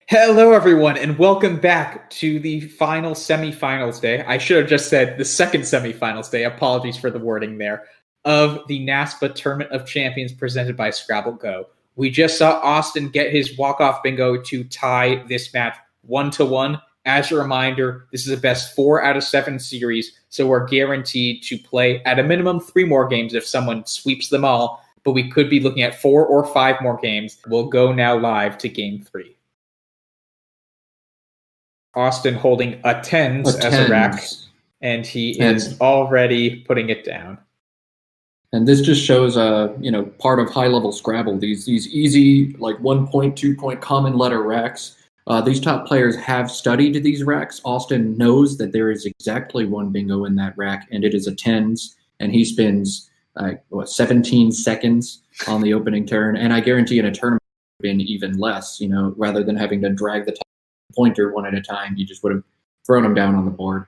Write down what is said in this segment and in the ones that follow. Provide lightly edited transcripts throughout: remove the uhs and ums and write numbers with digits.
Hello, everyone, and welcome back to the final semifinals day. I should have just said the second semifinals day. Apologies for the wording there. Of the NASPA Tournament of Champions presented by Scrabble GO. We just saw Austin get his walk-off bingo to tie this match 1-1. As a reminder, this is a best 4 out of 7 series, so we're guaranteed to play at a minimum 3 more games if someone sweeps them all, but we could be looking at 4 or 5 more games. We'll go now live to game 3. Austin holding a tens as a rack, and he is already putting it down. And this just shows, part of high-level Scrabble. These easy, like 1 point, 2 point common letter racks. These top players have studied these racks. Austin knows that there is exactly 1 bingo in that rack, and it is a tens. And he spends 17 seconds on the opening turn. And I guarantee in a tournament, it would have been even less. Rather than having to drag the pointer one at a time, you just would have thrown them down on the board.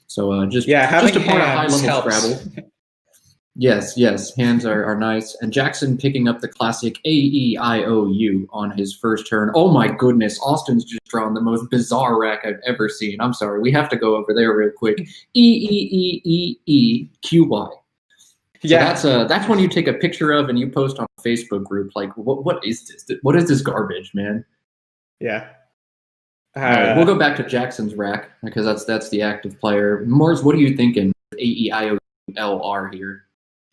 So just a part of high-level Scrabble. Yes, hands are nice. And Jackson picking up the classic A-E-I-O-U on his first turn. Oh my goodness, Austin's just drawn the most bizarre rack I've ever seen. I'm sorry, we have to go over there real quick. E-E-E-E-E-Q-Y. So that's when you take a picture of and you post on a Facebook group. Like, what is this? What is this garbage, man? Yeah. All right, we'll go back to Jackson's rack because that's the active player. Morris, what are you thinking? A-E-I-O-U-L-R here.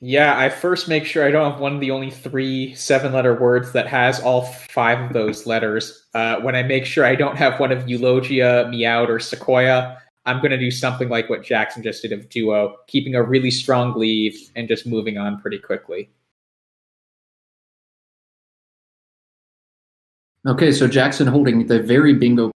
Yeah, I first make sure I don't have one of the only 3 7-letter words that has all 5 of those letters. When I make sure I don't have one of eulogia, meowed, or sequoia, I'm going to do something like what Jackson just did of duo, keeping a really strong lead and just moving on pretty quickly. Okay, so Jackson holding the very bingo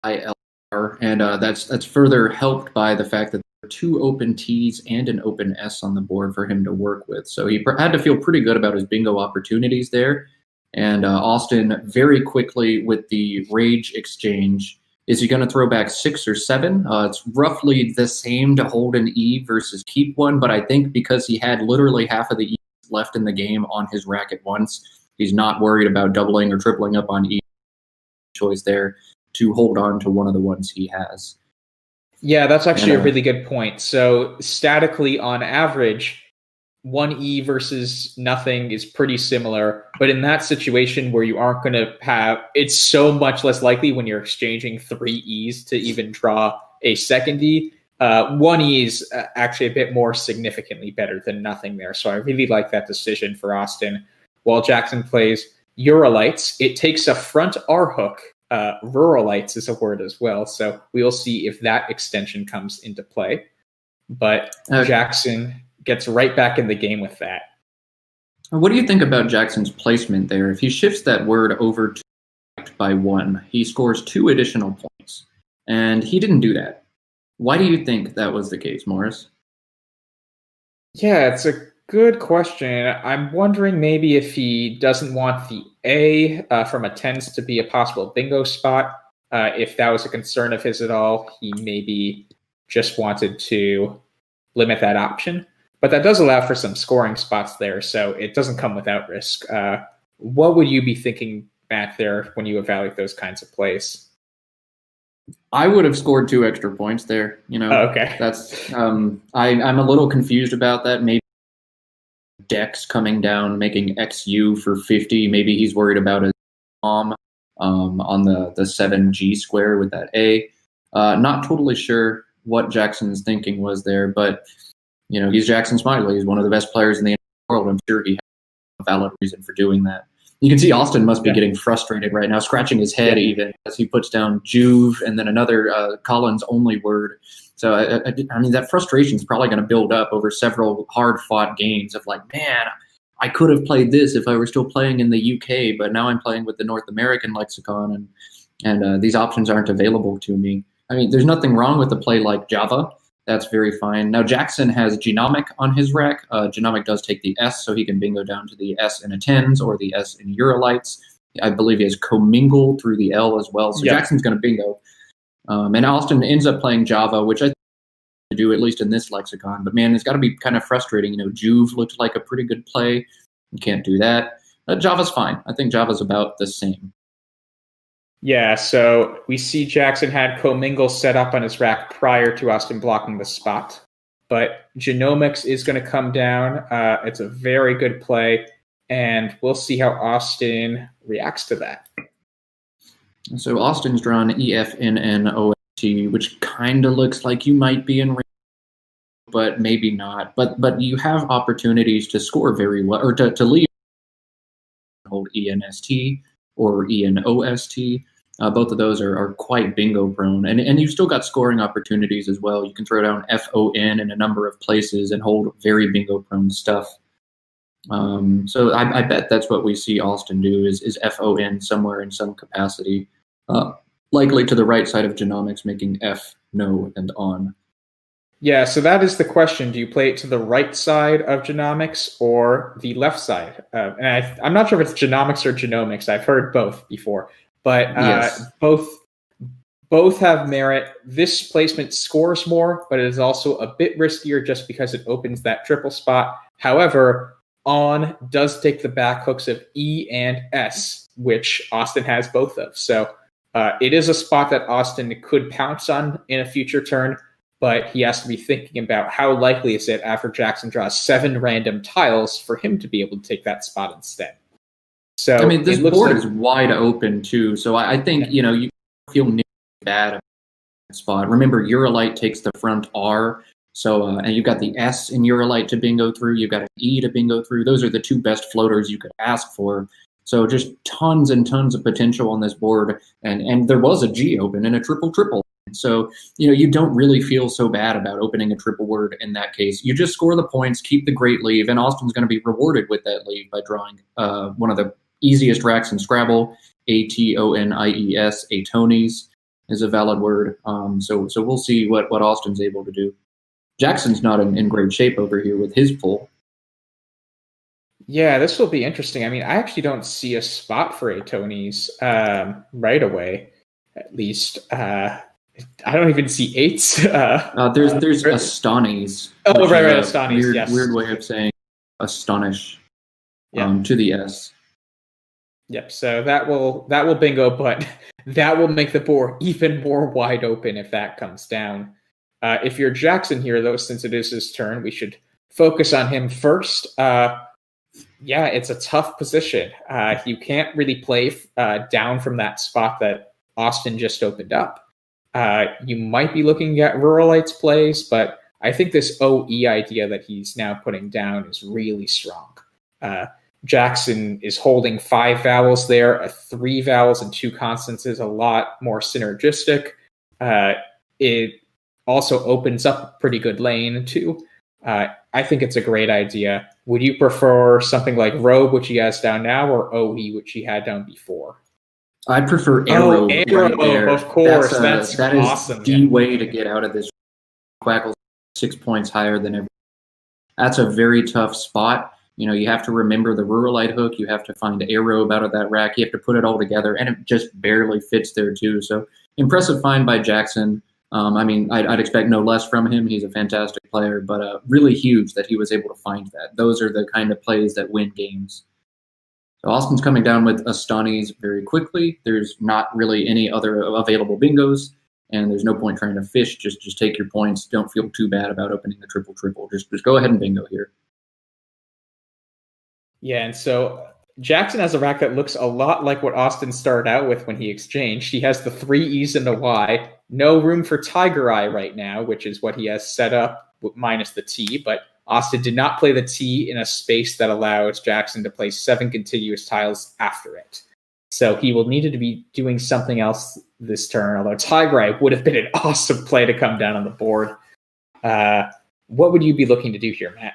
ILR, and that's further helped by the fact that there are 2 open T's and an open S on the board for him to work with. So he had to feel pretty good about his bingo opportunities there. And Austin very quickly with the rage exchange. Is he going to throw back 6 or 7? It's roughly the same to hold an E versus keep one, but I think because he had literally half of the E left in the game on his rack at once, he's not worried about doubling or tripling up on E choice there to hold on to one of the ones he has. Yeah, that's actually a really good point. So statically, on average, 1 E versus nothing is pretty similar. But in that situation where you aren't going to have, it's so much less likely when you're exchanging 3 E's to even draw a second E. 1 E is actually a bit more significantly better than nothing there. So I really like that decision for Austin. While Jackson plays Uralites, it takes a front R hook. Ruralites is a word as well, so we'll see if that extension comes into play. But Jackson gets right back in the game with that. What do you think about Jackson's placement there? If he shifts that word over to by 1, he scores 2 additional points. And he didn't do that. Why do you think that was the case, Morris? Yeah, it's a good question. I'm wondering maybe if he doesn't want the A from a tens to be a possible bingo spot. If that was a concern of his at all, he maybe just wanted to limit that option. But that does allow for some scoring spots there, so it doesn't come without risk. What would you be thinking, Matt, there when you evaluate those kinds of plays? I would have scored 2 extra points there. Okay. That's I'm a little confused about that. Maybe Dex coming down, making XU for 50. Maybe he's worried about his mom on the 7G square with that A. Not totally sure what Jackson's thinking was there, but he's Jackson Smiley. He's one of the best players in the world. I'm sure he has a valid reason for doing that. You can see Austin must be getting frustrated right now, scratching his head even as he puts down Juve and then another Collins only word. So, I mean, that frustration is probably going to build up over several hard-fought games of like, man, I could have played this if I were still playing in the UK, but now I'm playing with the North American lexicon, and these options aren't available to me. I mean, there's nothing wrong with a play like Java. That's very fine. Now, Jackson has Genomic on his rack. Genomic does take the S, so he can bingo down to the S in a tens or the S in Uralites. I believe he has commingle through the L as well. So Jackson's going to bingo. And Austin ends up playing Java, which I think to do, at least in this lexicon. But, man, it's got to be kind of frustrating. Juve looked like a pretty good play. You can't do that. Java's fine. I think Java's about the same. Yeah, so we see Jackson had commingle set up on his rack prior to Austin blocking the spot. But genomics is going to come down. It's a very good play, and we'll see how Austin reacts to that. So Austin's drawn EFNNOST, which kind of looks like you might be in range, but maybe not. But you have opportunities to score very well, or to lead, hold ENST or ENOST. Both of those are quite bingo prone, and you've still got scoring opportunities as well. You can throw down FON in a number of places and hold very bingo prone stuff. So I bet that's what we see Austin do is FON somewhere in some capacity, likely to the right side of genomics, making F, no, and on. Yeah, so that is the question. Do you play it to the right side of genomics or the left side? And I'm not sure if it's genomics or genomics. I've heard both before, but yes. both have merit. This placement scores more, but it is also a bit riskier just because it opens that triple spot. However, on does take the back hooks of E and S, which Austin has both of. So it is a spot that Austin could pounce on in a future turn, but he has to be thinking about how likely is it after Jackson draws 7 random tiles for him to be able to take that spot instead. So I mean, this board is wide open too. So I think, you feel bad about that spot. Remember, Eurolite takes the front R. So, and you've got the S in Eurolite to bingo through. You've got an E to bingo through. Those are the 2 best floaters you could ask for. So just tons and tons of potential on this board. And there was a G open and a triple. So, you don't really feel so bad about opening a triple word in that case. You just score the points, keep the great leave, and Austin's going to be rewarded with that leave by drawing one of the easiest racks in Scrabble, ATONIES, Atonies is a valid word. So we'll see what Austin's able to do. Jackson's not in great shape over here with his pull. Yeah, this will be interesting. I mean, I actually don't see a spot for Atonies right away, at least. I don't even see 8s. There's Astonies. Oh, right, Astonies, yes. Weird way of saying astonish to the S. Yep, so that will bingo, but that will make the board even more wide open if that comes down. If you're Jackson here, though, since it is his turn, we should focus on him first. Yeah, it's a tough position. You can't really play down from that spot that Austin just opened up. You might be looking at Ruralite's plays, but I think this OE idea that he's now putting down is really strong. Jackson is holding 5 vowels there. 3 vowels and 2 consonants is a lot more synergistic. It also opens up a pretty good lane, too. I think it's a great idea. Would you prefer something like Robe, which he has down now, or OE, which he had down before? I prefer Arrow. Arrow, right there. Of course. That's awesome. The way to get out of this. Quackle's 6 points higher than everyone. That's a very tough spot. You have to remember the Ruralite hook. You have to find Arrow out of that rack. You have to put it all together, and it just barely fits there, too. So impressive find by Jackson. I mean, I'd expect no less from him. He's a fantastic player, but really huge that he was able to find that. Those are the kind of plays that win games. So Austin's coming down with Astonies very quickly. There's not really any other available bingos, and there's no point trying to fish. Just take your points. Don't feel too bad about opening the triple. Just go ahead and bingo here. Yeah, and so Jackson has a rack that looks a lot like what Austin started out with when he exchanged. He has the 3 E's and a Y. No room for Tiger Eye right now, which is what he has set up minus the T, but Austin did not play the T in a space that allows Jackson to play 7 contiguous tiles after it. So he will need to be doing something else this turn, although Tiger Eye would have been an awesome play to come down on the board. What would you be looking to do here, Matt?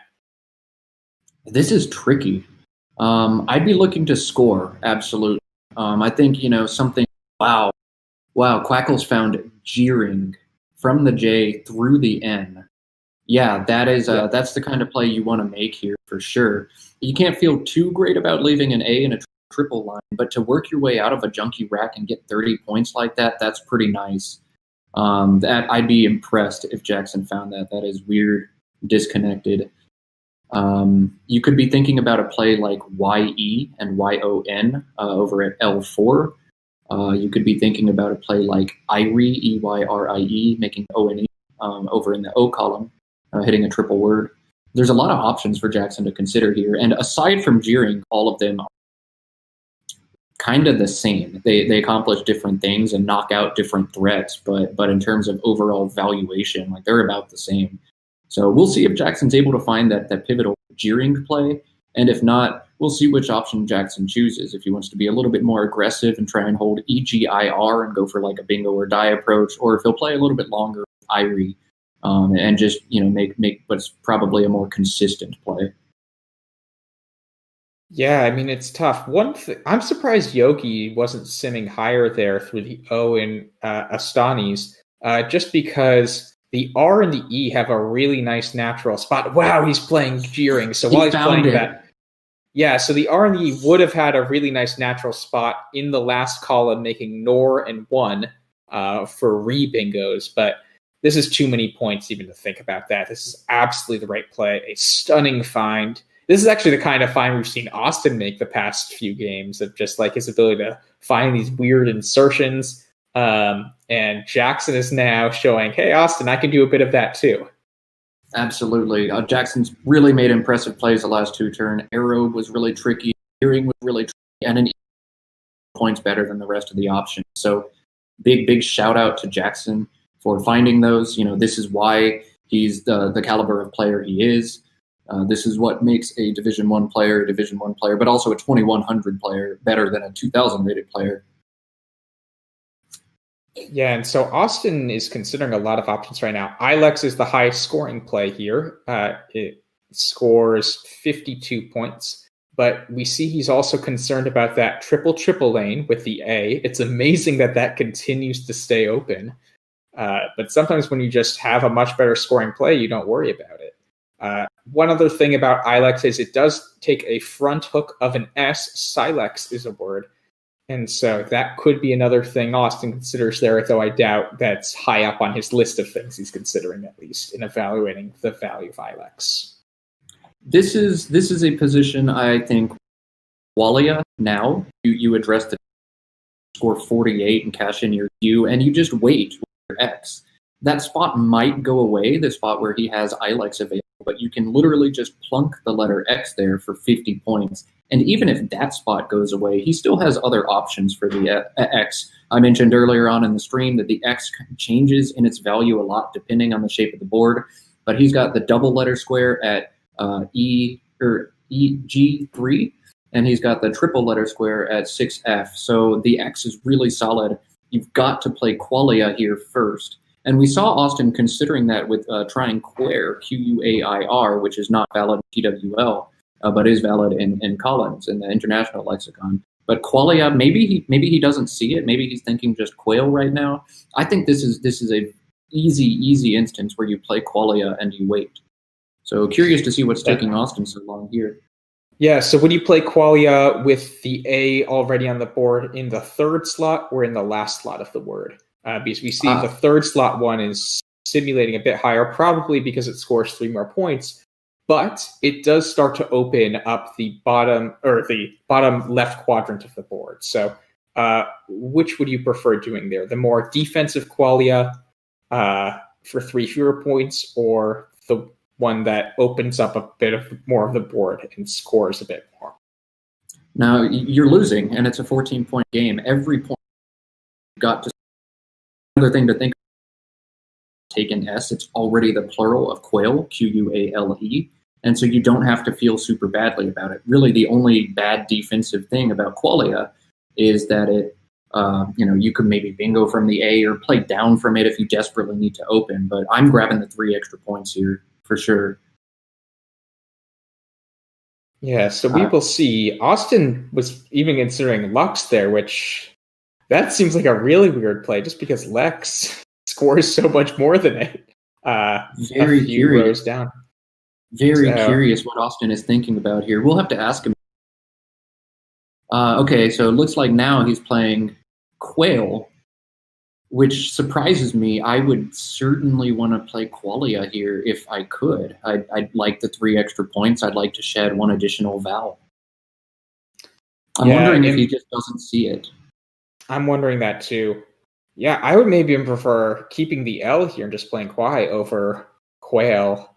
This is tricky. I'd be looking to score, absolutely. I think, something, wow, Quackle's found G-ring from the J through the N. Yeah, that's the kind of play you want to make here for sure. You can't feel too great about leaving an A in a triple line, but to work your way out of a junky rack and get 30 points like that, that's pretty nice. That I'd be impressed if Jackson found that. That is weird, disconnected. You could be thinking about a play like YE and YON over at L4. You could be thinking about a play like Eyrie, Eyrie, making O and E over in the O column, hitting a triple word. There's a lot of options for Jackson to consider here. And aside from jeering, all of them are kind of the same. They accomplish different things and knock out different threats, but in terms of overall valuation, like they're about the same. So we'll see if Jackson's able to find that pivotal jeering play. And if not, we'll see which option Jackson chooses. If he wants to be a little bit more aggressive and try and hold EGIR and go for like a bingo or die approach, or if he'll play a little bit longer with Eyrie and just make what's probably a more consistent play. Yeah, I mean, it's tough. One thing, I'm surprised Yogi wasn't simming higher there through the O in Astanis, just because the R and the E have a really nice natural spot. Wow, he's playing jeering. So while he's playing that, yeah, so the R and the E would have had a really nice natural spot in the last column, making Nor and 1 for re-bingos, but this is too many points even to think about that. This is absolutely the right play, a stunning find. This is actually the kind of find we've seen Austin make the past few games, of just like his ability to find these weird insertions. And Jackson is now showing, hey, Austin, I can do a bit of that too. Absolutely. Jackson's really made impressive plays the last 2 turns. Arrow was really tricky. Hearing was really tricky. And an points better than the rest of the options. So big shout out to Jackson for finding those. This is why he's the caliber of player he is. This is what makes a Division I player a Division I player, but also a 2100 player better than a 2000 rated player. Yeah, and so Austin is considering a lot of options right now. Ilex is the highest scoring play here. It scores 52 points, but we see he's also concerned about that triple lane with the A. It's amazing that continues to stay open. But sometimes when you just have a much better scoring play, you don't worry about it. One other thing about Ilex is it does take a front hook of an S. Silex is a word. And so that could be another thing Austin considers there, though I doubt that's high up on his list of things he's considering, at least, in evaluating the value of Ilex. This is a position, I think, Qualia now. You address the score 48 and cash in your Q, and you just wait with your X. That spot might go away, the spot where he has Ilex available, but you can literally just plunk the letter X there for 50 points. And even if that spot goes away, he still has other options for the X. I mentioned earlier on in the stream that the X changes in its value a lot depending on the shape of the board, but he's got the double letter square at EG3, and he's got the triple letter square at 6F. So the X is really solid. You've got to play Qualia here first. And we saw Austin considering that with trying Quair, Quair, which is not valid in PWL, but is valid in Collins, in the international lexicon. But Qualia, maybe he doesn't see it. Maybe he's thinking just Quail right now. I think this is a easy instance where you play Qualia and you wait. So curious to see what's taking Austin so long here. Yeah, so would you play Qualia with the A already on the board in the third slot or in the last slot of the word? Because we see the third slot one is simulating a bit higher, probably because it scores 3 more points, but it does start to open up the bottom left quadrant of the board. So which would you prefer doing there? The more defensive Qualia for 3 fewer points, or the one that opens up a bit more of the board and scores a bit more? Now, you're losing, and it's a 14-point game. Every point you've got to. Another thing to think about, take an S, it's already the plural of quail, Quale, and so you don't have to feel super badly about it. Really, the only bad defensive thing about Qualia is that it, you could maybe bingo from the A or play down from it if you desperately need to open, but I'm grabbing the 3 extra points here for sure. Yeah, so we will see. Austin was even considering Lux there, which that seems like a really weird play just because Lex scores so much more than it. Very curious. Rows down. Very curious what Austin is thinking about here. We'll have to ask him. Okay, so it looks like now he's playing Quail, which surprises me. I would certainly want to play Qualia here if I could. I'd like the 3 extra points. I'd like to shed 1 additional vowel. I'm wondering if he just doesn't see it. I'm wondering that too. Yeah, I would maybe prefer keeping the L here and just playing Kwai over Quail.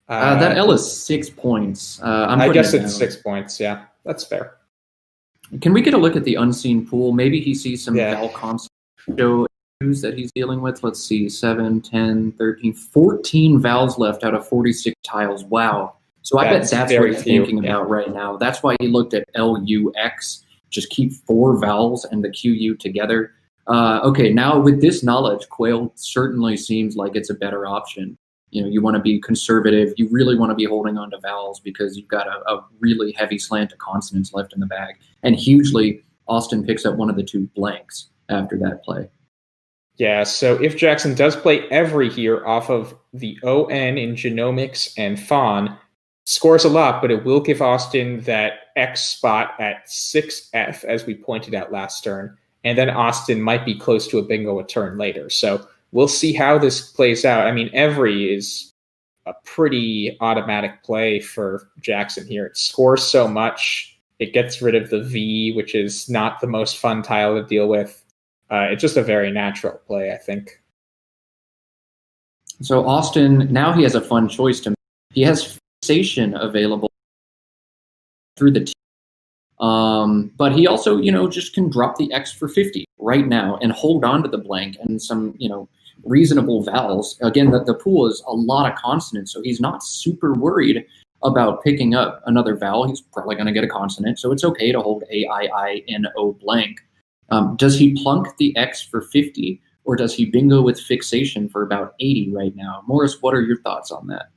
That L is 6 points. I'm I putting guess it it's down. 6 points. Yeah, that's fair. Can we get a look at the unseen pool? Maybe he sees some Yeah. Val constant show issues that he's dealing with. Let's see, 7, 10, 13, 14 vowels left out of 46 tiles. Wow. So I bet that's what he's thinking about right now. That's why he looked at LUX, just keep 4 vowels and the QU together. Okay, now with this knowledge, Quail certainly seems like it's a better option. You know, you want to be conservative. You really want to be holding on to vowels because you've got a really heavy slant of consonants left in the bag. And hugely, Austin picks up one of the 2 blanks after that play. Yeah, so if Jackson does play every here off of the ON in genomics and Fawn, scores a lot, but it will give Austin that X spot at 6F, as we pointed out last turn. And then Austin might be close to a bingo a turn later. So we'll see how this plays out. I mean, every is a pretty automatic play for Jackson here. It scores so much. It gets rid of the V, which is not the most fun tile to deal with. It's just a very natural play, I think. So Austin, now he has a fun choice to make. He has fixation available through the T. But he also, just can drop the X for 50 right now and hold on to the blank and some, reasonable vowels. Again, the pool is a lot of consonants, so he's not super worried about picking up another vowel. He's probably going to get a consonant, so it's okay to hold A-I-I-N-O blank. Does he plunk the X for 50, or does he bingo with fixation for about 80 right now? Morris, what are your thoughts on that?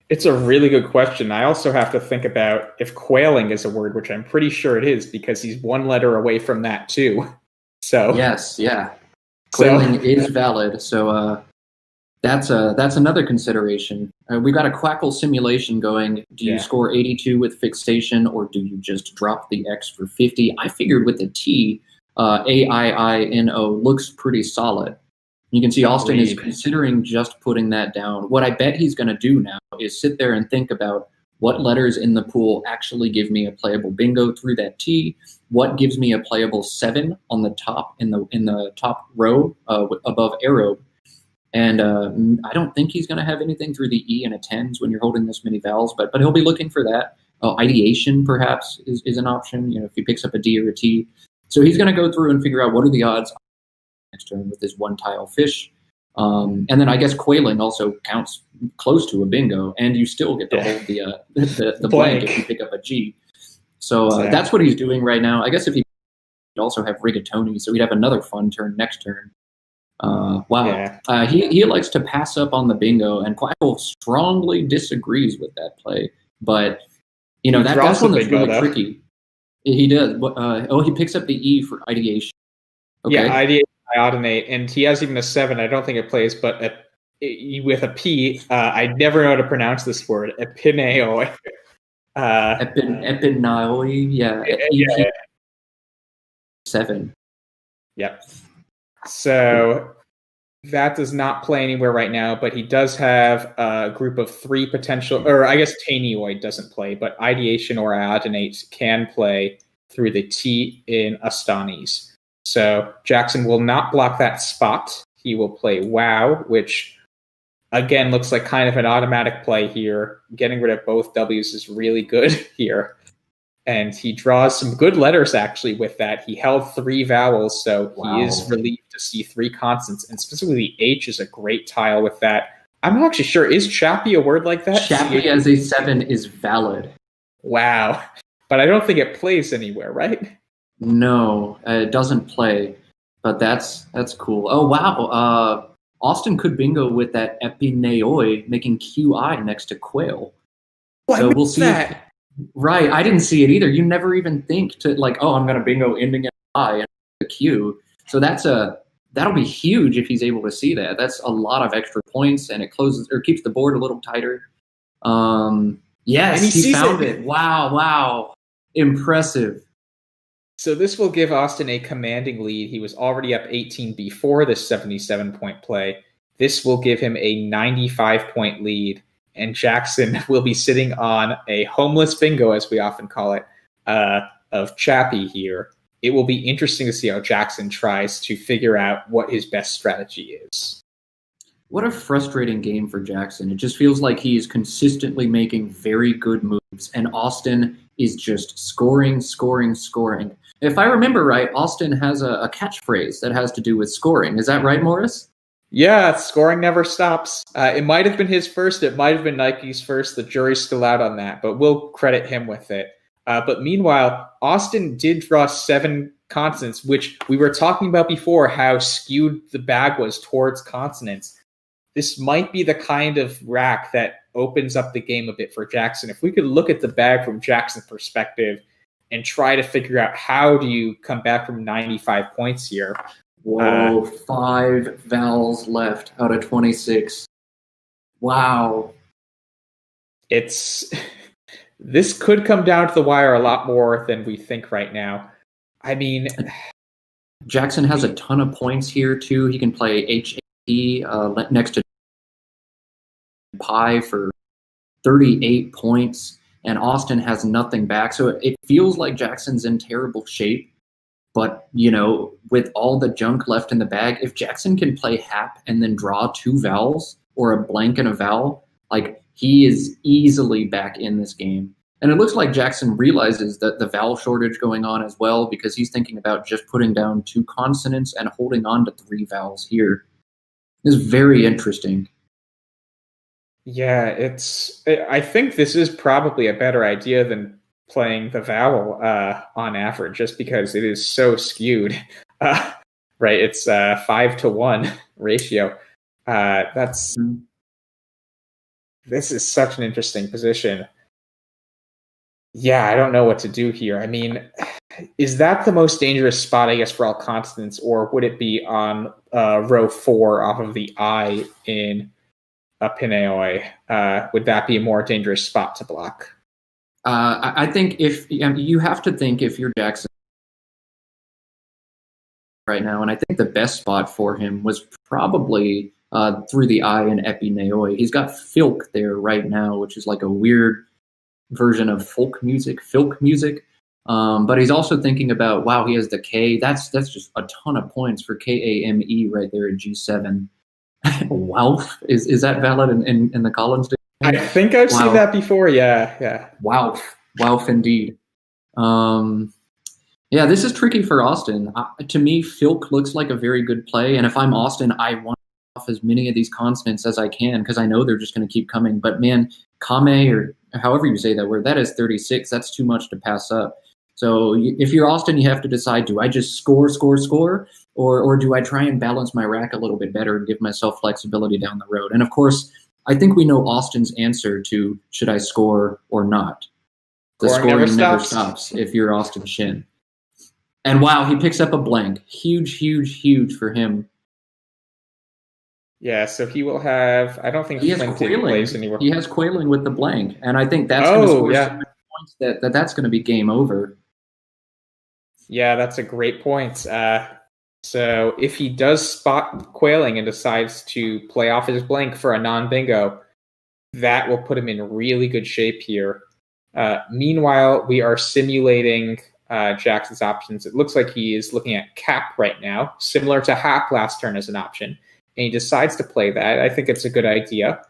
It's a really good question. I also have to think about if quailing is a word, which I'm pretty sure it is, because he's 1 letter away from that too. So yes, yeah, quailing is valid. So that's another consideration. We got a Quackle simulation going. Do you score 82 with fixation, or do you just drop the X for 50? I figured with the T, A-I-I-N-O looks pretty solid. You can see Austin is considering just putting that down. What I bet he's going to do now is sit there and think about what letters in the pool actually give me a playable bingo through that T, what gives me a playable 7 on the top in the top row above arrow. And I don't think he's going to have anything through the E and a 10s when you're holding this many vowels, but he'll be looking for that. Ideation perhaps is an option, if he picks up a D or a T. So he's going to go through and figure out what are the odds next turn with his 1 tile fish. And then I guess quailing also counts close to a bingo, and you still get to hold the blank if you pick up a G. So that's what he's doing right now. I guess if he could also have rigatoni, so he'd have another fun turn next turn. Wow. Yeah. He likes to pass up on the bingo, and Quackle strongly disagrees with that play. But, that's one that's really tricky. He does. He picks up the E for ideation. Okay. Yeah, ideation, iodinate, and he has even a 7. I don't think it plays, but with a P, I never know how to pronounce this word. Epineo. Epinoi, yeah. Yeah. 7. Yep. So that does not play anywhere right now, but he does have a group of 3 potential, or I guess Tanioid doesn't play, but ideation or iodinate can play through the T in Astanis. So Jackson will not block that spot. He will play Wow, which again looks like kind of an automatic play here. Getting rid of both W's is really good here. And he draws some good letters, actually, with that. He held 3 vowels, so he is relieved to see 3 consonants. And specifically, H is a great tile with that. I'm not actually sure. Is Chappie a word like that? Chappie as a 7 is valid. Wow. But I don't think it plays anywhere, right? No, it doesn't play. But that's cool. Oh, wow. Austin could bingo with that Epineoi, making QI next to Quail. So we'll see. Right, I didn't see it either. You never even think to I'm going to bingo ending in I and the Q. So that'll be huge if he's able to see that. That's a lot of extra points, and it closes or keeps the board a little tighter. Yes, he found it. Wow, impressive. So this will give Austin a commanding lead. He was already up 18 before this 77-point play. This will give him a 95-point lead. And Jackson will be sitting on a homeless bingo, as we often call it, of Chappie here. it will be interesting to see how Jackson tries to figure out what his best strategy is. What a frustrating game for Jackson. It just feels like he is consistently making very good moves, and Austin is just scoring. If I remember right, Austin has a catchphrase that has to do with scoring. Is that right, Morris? Yeah, scoring never stops. It might have been his first. It might have been Nike's first. The jury's still out on that, but we'll credit him with it. But meanwhile, Austin did draw 7 consonants, which we were talking about before, how skewed the bag was towards consonants. This might be the kind of rack that opens up the game a bit for Jackson. If we could look at the bag from Jackson's perspective and try to figure out how do you come back from 95 points here. Whoa, 5 vowels left out of 26. Wow. This could come down to the wire a lot more than we think right now. I mean, Jackson has a ton of points here too. He can play HAP next to Pi for 38 points, and Austin has nothing back. So it feels like Jackson's in terrible shape. But, with all the junk left in the bag, if Jackson can play HAP and then draw 2 vowels or a blank and a vowel, he is easily back in this game. And it looks like Jackson realizes that the vowel shortage going on as well, because he's thinking about just putting down 2 consonants and holding on to 3 vowels here. It's very interesting. Yeah, I think this is probably a better idea than playing the vowel on average, just because it is so skewed. Right, it's 5-to-1 ratio. This is such an interesting position. Yeah, I don't know what to do here. I mean, is that the most dangerous spot, I guess, for all consonants, or would it be on row 4 off of the I in a Pineoi? Would that be a more dangerous spot to block? I think you have to think if you're Jackson right now, and I think the best spot for him was probably through the I in Epi Neoi. He's got filk there right now, which is like a weird version of filk music. But he's also thinking about, wow, he has the K. That's just a ton of points for KAME right there at G7. Wow, is that valid in the Collins dictionary? I think I've seen that before. Yeah. Wow, indeed. Yeah, this is tricky for Austin. To me, filk looks like a very good play, and if I'm Austin, I want off as many of these consonants as I can because I know they're just going to keep coming. But man, kame, or however you say that word, that is 36. That's too much to pass up. So if you're Austin, you have to decide, do I just score, or do I try and balance my rack a little bit better and give myself flexibility down the road? And of course, I think we know Austin's answer to should I score or not. The scoring never stops if you're Austin Shin. And wow, he picks up a blank. Huge for him. Yeah, so he will have, I don't think he has plays anywhere. He has Quailing with the blank. And I think that's going to score so many points that's going to be game over. Yeah, that's a great point. So if he does spot Quailing and decides to play off his blank for a non-bingo, that will put him in really good shape here. Meanwhile, we are simulating Jackson's options. It looks like he is looking at cap right now, similar to Hap last turn as an option. And he decides to play that. I think it's a good idea.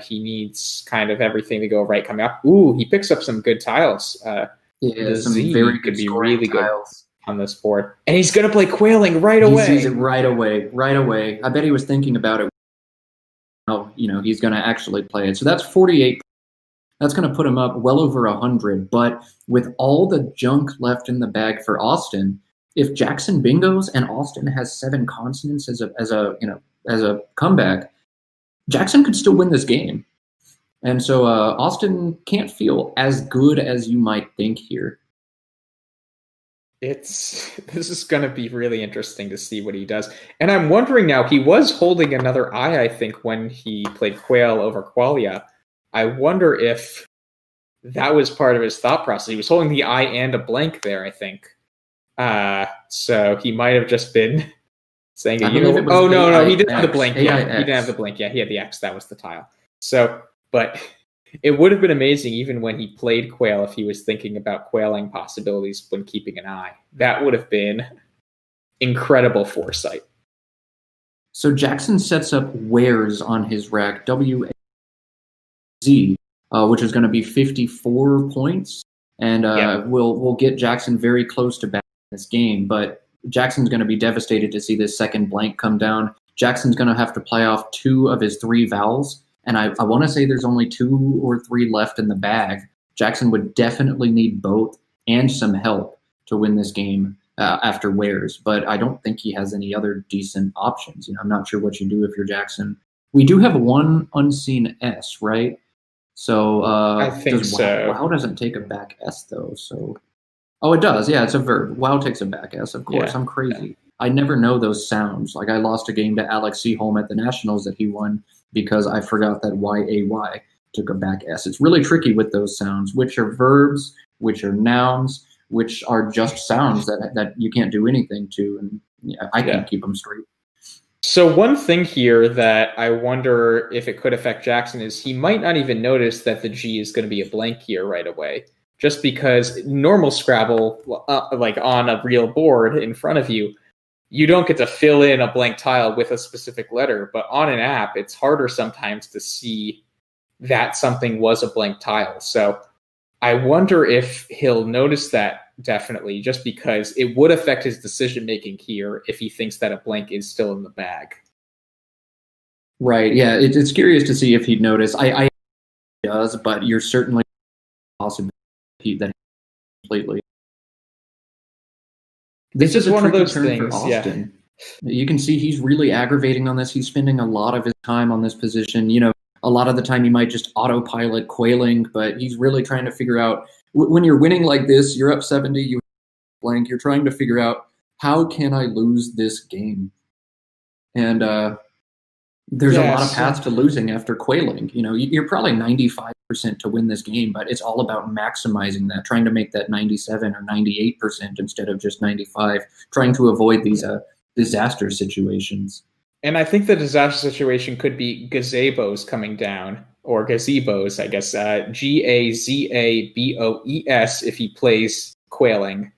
He needs kind of everything to go right coming up. Ooh, he picks up some good tiles. Some very good be really tiles. Good on this board. And he's going to play Quailing right away. He sees it right away. I bet he was thinking about it. He's going to actually play it. So that's 48. That's going to put him up well over 100. But with all the junk left in the bag for Austin, if Jackson bingos and Austin has 7 consonants as a comeback, Jackson could still win this game. And so Austin can't feel as good as you might think here. This is going to be really interesting to see what he does. And I'm wondering now, he was holding another I think, when he played Quail over Qualia. I wonder if that was part of his thought process. He was holding the I and a blank there, I think. So he might have just been saying, no, he didn't have the blank. Yeah, he didn't have the blank. Yeah, he had the X. That was the tile. So, but It would have been amazing even when he played quail if he was thinking about quailing possibilities when keeping an eye. That would have been incredible foresight. So Jackson sets up wares on his rack, WZ, which is going to be 54 points. And we'll get Jackson very close to back in this game. But Jackson's going to be devastated to see this second blank come down. Jackson's going to have to play off 2 of his 3 vowels. And I want to say there's only 2 or 3 left in the bag. Jackson would definitely need both and some help to win this game after wares. But I don't think he has any other decent options. I'm not sure what you do if you're Jackson. We do have 1 unseen S, right? So I think so. Wow doesn't take a back S though. So it does. Yeah, it's a verb. Wow takes a back S. Of course, I'm crazy. I never know those sounds. Like I lost a game to Alex Seaholm at the Nationals that he won because I forgot that YAY took a back S. It's really tricky with those sounds, which are verbs, which are nouns, which are just sounds that you can't do anything to. And I can't keep them straight. So one thing here that I wonder if it could affect Jackson is he might not even notice that the G is going to be a blank here right away. Just because normal Scrabble, like on a real board in front of you, you don't get to fill in a blank tile with a specific letter. But on an app, it's harder sometimes to see that something was a blank tile. So I wonder if he'll notice that definitely, just because it would affect his decision-making here if he thinks that a blank is still in the bag. Right, yeah, it's curious to see if he'd notice. I does, but you're certainly possible that completely. This is one of those things, Austin. You can see he's really aggravating on this. He's spending a lot of his time on this position. A lot of the time he might just autopilot quailing, but he's really trying to figure out, when you're winning like this, you're up 70, you blank, you're trying to figure out, how can I lose this game? And there's a lot of paths to losing after quailing. You're probably 95% to win this game, but it's all about maximizing that, trying to make that 97 or 98% instead of just 95, trying to avoid these disaster situations. And I think the disaster situation could be gazebos coming down, or gazebos, I guess, Gazaboes if he plays quailing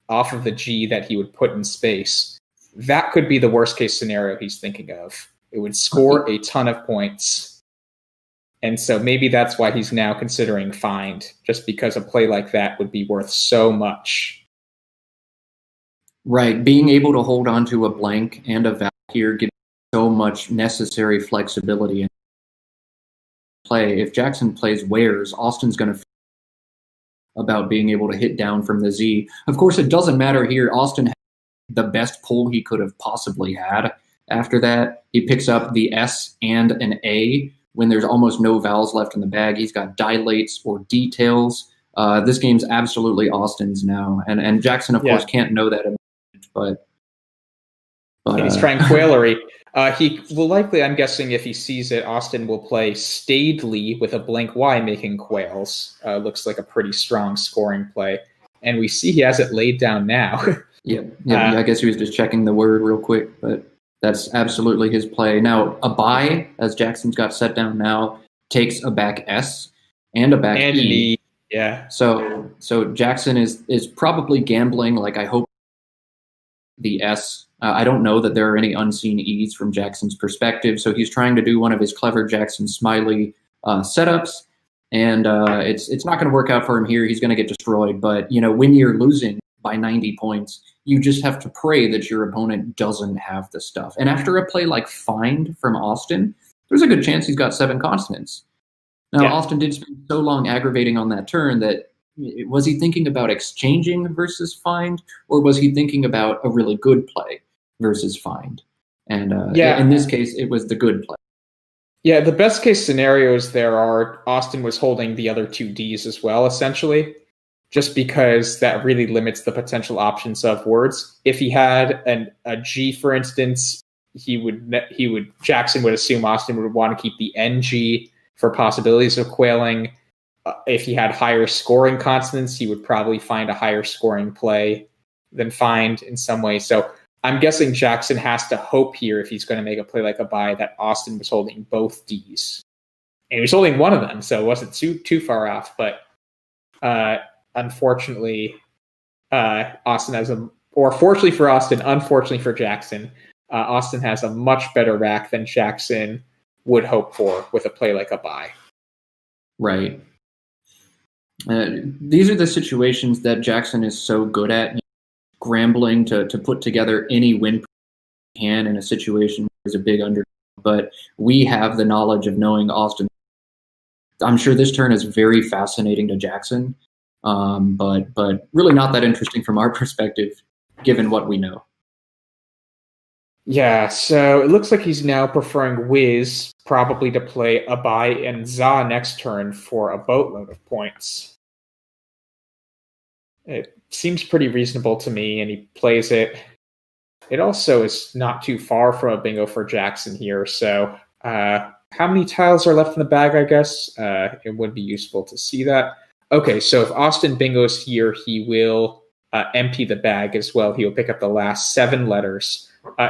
off of the G that he would put in space. That could be the worst case scenario he's thinking of. It would score a ton of points. And so maybe that's why he's now considering find, just because a play like that would be worth so much. Right. Being able to hold on to a blank and a vowel here gives so much necessary flexibility in play. If Jackson plays wares, Austin's going to about being able to hit down from the Z. Of course, it doesn't matter here. Austin had the best pull he could have possibly had. After that, he picks up the S and an A when there's almost no vowels left in the bag. He's got dilates or details. This game's absolutely Austin's now. And Jackson, of course, can't know that, but he's trying quailery. He will likely, I'm guessing, if he sees it, Austin will play Staidly with a blank Y making quails. Looks like a pretty strong scoring play. And we see he has it laid down now. Yeah, I guess he was just checking the word real quick, but that's absolutely his play. Now, a buy, as Jackson's got set down now, takes a back S and a back E. Yeah. So Jackson is probably gambling, like I hope the S. I don't know that there are any unseen E's from Jackson's perspective, so he's trying to do one of his clever Jackson Smiley setups, and it's not going to work out for him here. He's going to get destroyed, but when you're losing by 90 points, you just have to pray that your opponent doesn't have the stuff. And after a play like Find from Austin, there's a good chance he's got 7 consonants. Now, Austin did spend so long aggravating on that turn that was he thinking about exchanging versus Find, or was he thinking about a really good play versus Find? And in this case, it was the good play. Yeah, the best case scenarios there are Austin was holding the other 2 Ds as well, essentially, just because that really limits the potential options of words. If he had a G, for instance, Jackson would assume Austin would want to keep the NG for possibilities of quailing. If he had higher scoring consonants, he would probably find a higher scoring play than Find in some way. So I'm guessing Jackson has to hope here, if he's going to make a play like a buy, that Austin was holding both Ds. And he was holding one of them, so it wasn't too far off. But unfortunately, Austin has fortunately for Austin, unfortunately for Jackson, Austin has a much better rack than Jackson would hope for with a play like a bye. Right. These are the situations that Jackson is so good at, scrambling to put together any win he can in a situation where there's a big underdog. But we have the knowledge of knowing Austin. I'm sure this turn is very fascinating to Jackson, but really not that interesting from our perspective, given what we know. Yeah, so it looks like he's now preferring Wiz probably to play Abai and Za next turn for a boatload of points. It seems pretty reasonable to me, and he plays it. It also is not too far from a bingo for Jackson here, so how many tiles are left in the bag, I guess? It would be useful to see that. Okay, so if Austin bingos here, he will empty the bag as well. He will pick up the last 7 letters.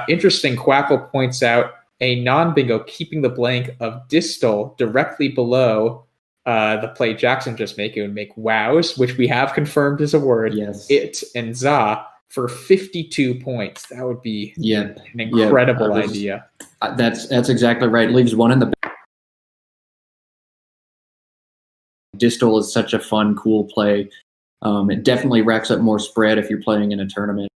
Interesting, Quackle points out a non-bingo keeping the blank of distal directly below the play Jackson just made. It would make wows, which we have confirmed is a word. Yes. It and za for 52 points. That would be an incredible idea. That's exactly right. Leaves one in the back. Distal is such a fun, cool play. It definitely racks up more spread if you're playing in a tournament.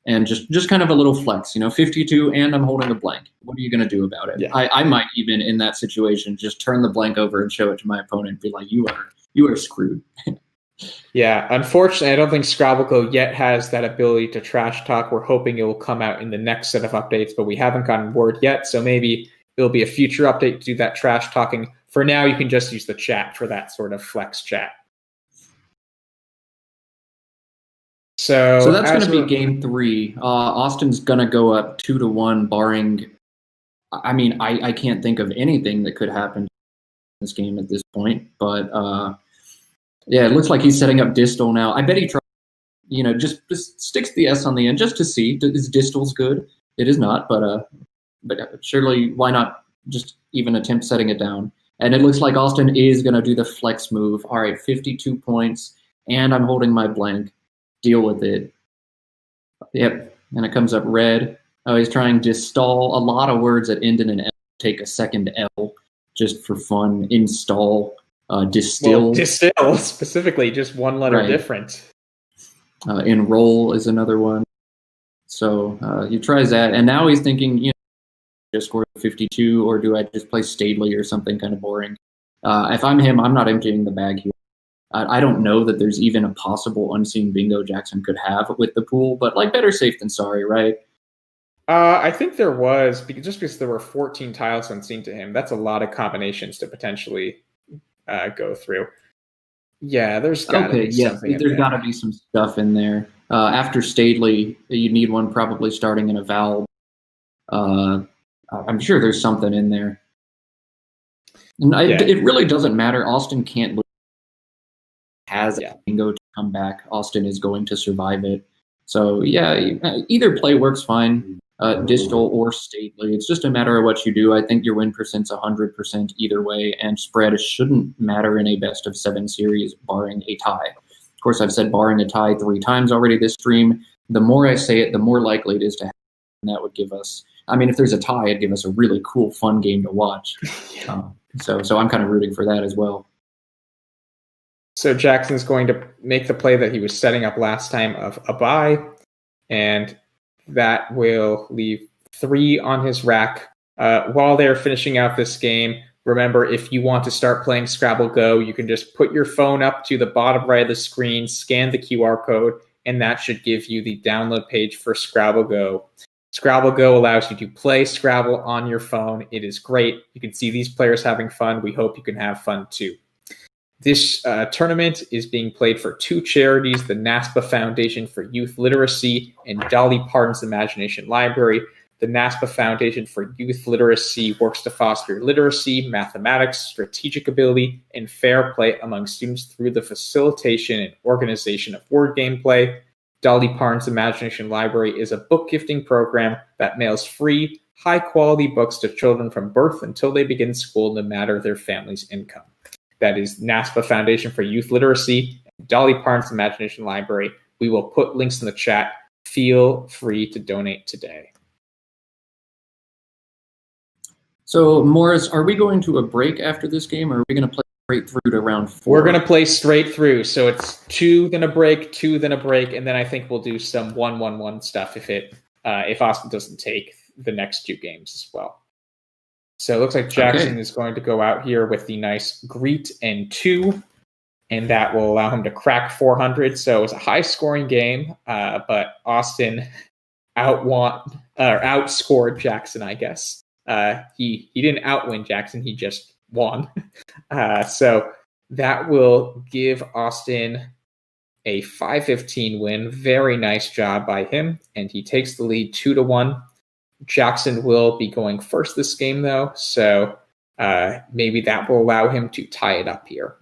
And just kind of a little flex, 52 and I'm holding a blank. What are you going to do about it? Yeah. I might even in that situation just turn the blank over and show it to my opponent and be like, you are screwed. Yeah, unfortunately, I don't think Scrabble GO yet has that ability to trash talk. We're hoping it will come out in the next set of updates, but we haven't gotten word yet. So maybe it'll be a future update to do that trash talking. For now, you can just use the chat for that sort of flex chat. So that's going to be game 3. Austin's going to go up 2-1, barring. I mean, I can't think of anything that could happen in this game at this point. But yeah, it looks like he's setting up distal now. I bet he tries, just sticks the S on the end just to see is distal's good. It is not, but surely why not just even attempt setting it down? And it looks like Austin is going to do the flex move. All right, 52 points, and I'm holding my blank. Deal with it. Yep, and it comes up red. Oh, he's trying distal. A lot of words that end in an L. Take a second L just for fun. Install, distill. Well, distill, specifically, just one letter different. Enroll is another one. So he tries that, and now he's thinking, just score 52, or do I just play Stadley or something kind of boring? If I'm him, I'm not emptying the bag here. I don't know that there's even a possible unseen bingo Jackson could have with the pool, but better safe than sorry, right? I think there was, because there were 14 tiles unseen to him. That's a lot of combinations to potentially go through. Yeah, there's got to be something. There's got to be some stuff in there. After Stadley, you need one probably starting in a vowel. I'm sure there's something in there. And it really doesn't matter. Austin can't lose. Has a bingo to come back. Austin is going to survive it. So yeah, either play works fine, distal or Stadley. It's just a matter of what you do. I think your win percent's 100% either way, and spread shouldn't matter in a best of 7 series, barring a tie. Of course, I've said barring a tie 3 times already this stream. The more I say it, the more likely it is to happen. And that would give us, if there's a tie, it'd give us a really cool, fun game to watch. So I'm kind of rooting for that as well. So Jackson's going to make the play that he was setting up last time of a bye, and that will leave 3 on his rack. While they're finishing out this game, remember, if you want to start playing Scrabble GO, you can just put your phone up to the bottom right of the screen, scan the QR code, and that should give you the download page for Scrabble GO. Scrabble GO allows you to play Scrabble on your phone. It is great. You can see these players having fun. We hope you can have fun too. This tournament is being played for 2 charities, the NASPA Foundation for Youth Literacy and Dolly Parton's Imagination Library. The NASPA Foundation for Youth Literacy works to foster literacy, mathematics, strategic ability, and fair play among students through the facilitation and organization of word gameplay. Dolly Parton's Imagination Library is a book gifting program that mails free high-quality books to children from birth until they begin school, no matter their family's income. That is NASPA Foundation for Youth Literacy, Dolly Parton's Imagination Library. We will put links in the chat. Feel free to donate today. So, Morris, are we going to a break after this game, or are we going to play straight through to round 4? We're going to play straight through. So it's 2, then a break, 2, then a break, and then I think we'll do some 1-1-1 stuff if Austin doesn't take the next 2 games as well. So it looks like Jackson is going to go out here with the nice greet and 2, and that will allow him to crack 400. So it's a high-scoring game, but Austin outscored Jackson, I guess. He didn't outwin Jackson, he just won. So that will give Austin a 5-15 win. Very nice job by him, and he takes the lead 2-1. Jackson will be going first this game, though, so maybe that will allow him to tie it up here.